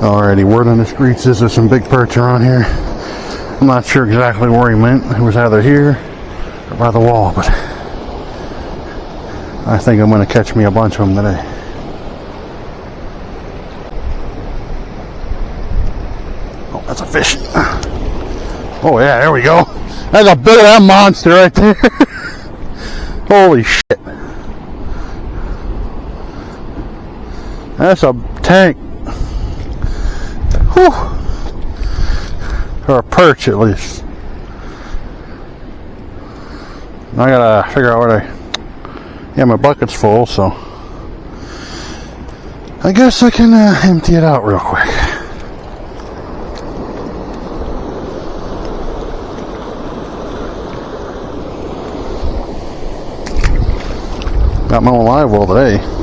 Alrighty, word on the Skreets is there's some big perch around here. I'm not sure exactly where he meant. It was either here or by the wall, but I think I'm going to catch me a bunch of them today. Oh, that's a fish. Oh yeah, there we go. That's a big that monster right there. Holy shit. That's a tank. Whew. Or a perch at least. I gotta figure out where yeah, my bucket's full, so I guess I can empty it out real quick. Got my own live well today.